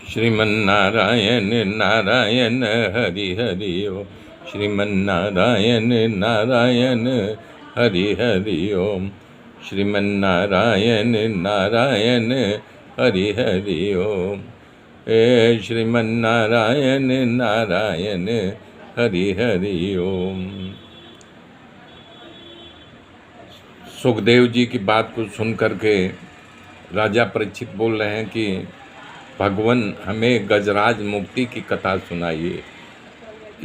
श्रीमन्नारायण नारायण हरि हरि ओम। श्रीमन्नारायण नारायण हरि हरि ओम। श्रीमन्नारायण नारायण हरि हरि ओम। श्रीमन्नारायण नारायण हरि हरि ओम। सुखदेव जी की बात को सुन करके राजा परीक्षित बोल रहे हैं कि भगवान हमें गजराज मुक्ति की कथा सुनाइए।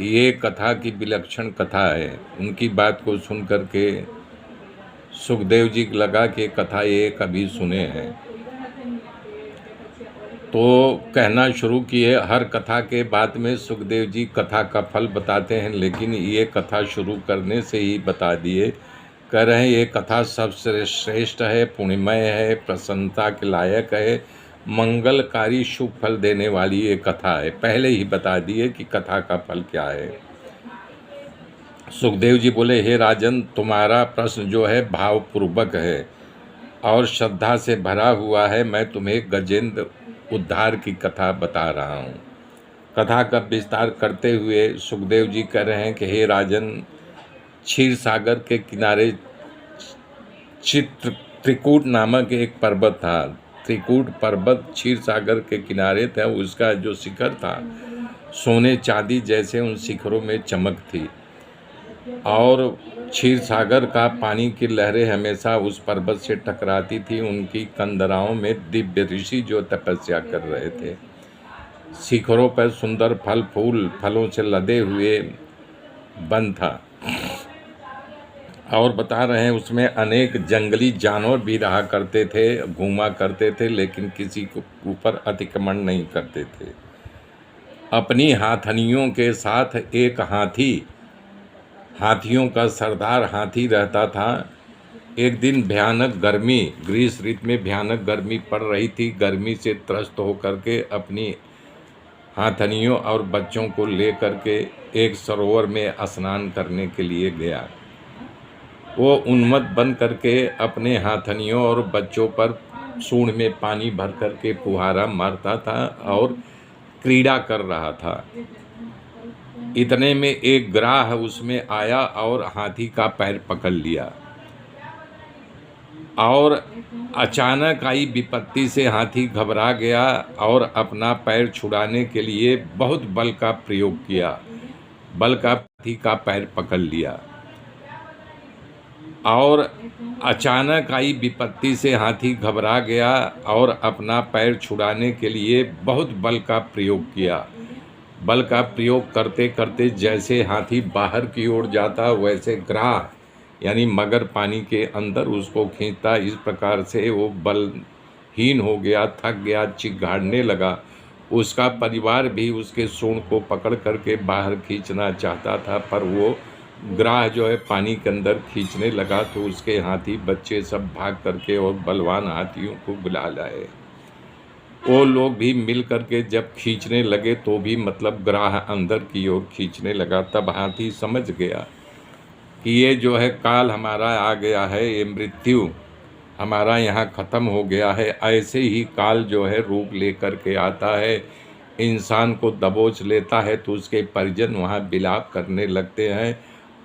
ये कथा की विलक्षण कथा है। उनकी बात को सुन करके सुखदेव जी को लगा कि कथा ये कभी सुने हैं, तो कहना शुरू किए। हर कथा के बाद में सुखदेव जी कथा का फल बताते हैं, लेकिन ये कथा शुरू करने से ही बता दिए। कह रहे हैं ये कथा सबसे श्रेष्ठ है, पुण्यमय है, प्रसन्नता के लायक है, मंगलकारी शुभ फल देने वाली ये कथा है। पहले ही बता दिए कि कथा का फल क्या है। सुखदेव जी बोले, हे राजन, तुम्हारा प्रश्न जो है भावपूर्वक है और श्रद्धा से भरा हुआ है। मैं तुम्हें गजेंद्र उद्धार की कथा बता रहा हूँ। कथा का विस्तार करते हुए सुखदेव जी कह रहे हैं कि हे राजन, क्षीर सागर के किनारे त्रिकूट नामक एक पर्वत था। त्रिकूट पर्वत क्षीर सागर के किनारे था। उसका जो शिखर था सोने चांदी जैसे उन शिखरों में चमक थी, और क्षीर सागर का पानी की लहरें हमेशा उस पर्वत से टकराती थी। उनकी कंदराओं में दिव्य ऋषि जो तपस्या कर रहे थे। शिखरों पर सुंदर फलों से लदे हुए वन था, और बता रहे हैं उसमें अनेक जंगली जानवर भी रहा करते थे, घूमा करते थे, लेकिन किसी को ऊपर अतिक्रमण नहीं करते थे। अपनी हाथनियों के साथ एक हाथियों का सरदार हाथी रहता था। एक दिन भयानक गर्मी, ग्रीष्म ऋतु में भयानक गर्मी पड़ रही थी। गर्मी से त्रस्त होकर के अपनी हाथनियों और बच्चों को लेकर के एक सरोवर में स्नान करने के लिए गया। वो उन्मत्त बन करके अपने हाथनियों और बच्चों पर सूंड में पानी भर करके फुहारा मारता था और क्रीड़ा कर रहा था। इतने में एक ग्राह उसमें आया और हाथी का पैर पकड़ लिया, और अचानक आई विपत्ति से हाथी घबरा गया और अपना पैर छुड़ाने के लिए बहुत बल का प्रयोग किया। बल का हाथी का पैर पकड़ लिया, और अचानक आई विपत्ति से हाथी घबरा गया और अपना पैर छुड़ाने के लिए बहुत बल का प्रयोग किया। बल का प्रयोग करते करते जैसे हाथी बाहर की ओर जाता, वैसे ग्राह यानी मगर पानी के अंदर उसको खींचता। इस प्रकार से वो बलहीन हो गया, थक गया, चिघाड़ने लगा। उसका परिवार भी उसके सूंड को पकड़ करके बाहर खींचना चाहता था, पर वो ग्राह जो है पानी के अंदर खींचने लगा, तो उसके हाथी बच्चे सब भाग करके और बलवान हाथियों को बुला लाए। वो लोग भी मिल करके जब खींचने लगे तो भी मतलब ग्राह अंदर की ओर खींचने लगा। तब हाथी समझ गया कि ये जो है काल हमारा आ गया है, ये मृत्यु हमारा यहाँ ख़त्म हो गया है। ऐसे ही काल जो है रूप लेकर के आता है, इंसान को दबोच लेता है, तो उसके परिजन वहाँ विलाप करने लगते हैं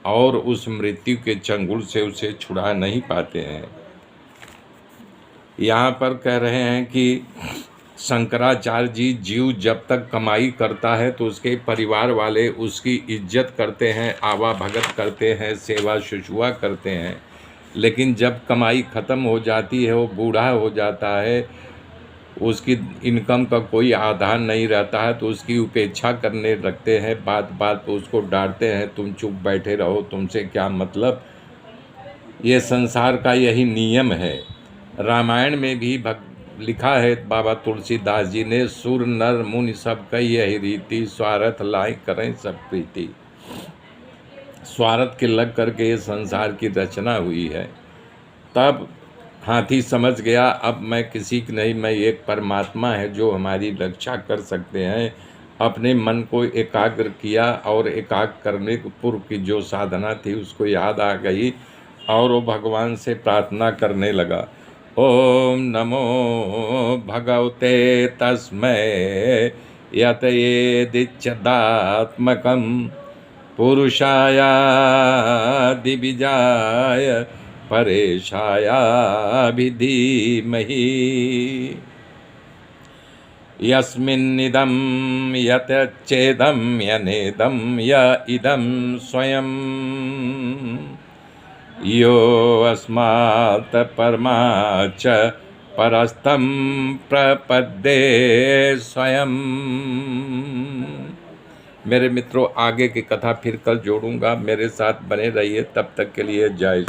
और उस मृत्यु के चंगुल से उसे छुड़ा नहीं पाते हैं। यहाँ पर कह रहे हैं कि शंकराचार्य जी, जीव जब तक कमाई करता है तो उसके परिवार वाले उसकी इज्जत करते हैं, आवा भगत करते हैं, सेवा शुश्रूषा करते हैं। लेकिन जब कमाई ख़त्म हो जाती है, वो बूढ़ा हो जाता है, उसकी इनकम का कोई आधार नहीं रहता है, तो उसकी उपेक्षा करने लगते हैं। बात बात पर उसको डांटते हैं, तुम चुप बैठे रहो, तुमसे क्या मतलब। ये संसार का यही नियम है। रामायण में भी लिखा है बाबा तुलसीदास जी ने, सुर नर मुनि सब कई यही रीति, स्वार्थ लाई करें सब प्रीति। स्वार्थ के लग करके ये संसार की रचना हुई है। तब हाथी समझ गया, अब मैं किसी की नहीं, मैं एक परमात्मा है जो हमारी रक्षा कर सकते हैं। अपने मन को एकाग्र किया, और एकाग्र करने पूर्व की जो साधना थी उसको याद आ गई, और वो भगवान से प्रार्थना करने लगा। ओम नमो भगवते तस्मै यतयेदिच्छदात्मकं पुरुषायादिबीजाय परेशायाभिधीमहि यस्मिन्निदं यतच्चेदं यनेदं य इदं स्वयं यो अस्मात् परमाच्च परस्तं प्रपद्ये स्वयं। मेरे मित्रों, आगे की कथा फिर कल जोड़ूंगा। मेरे साथ बने रहिए। तब तक के लिए जय।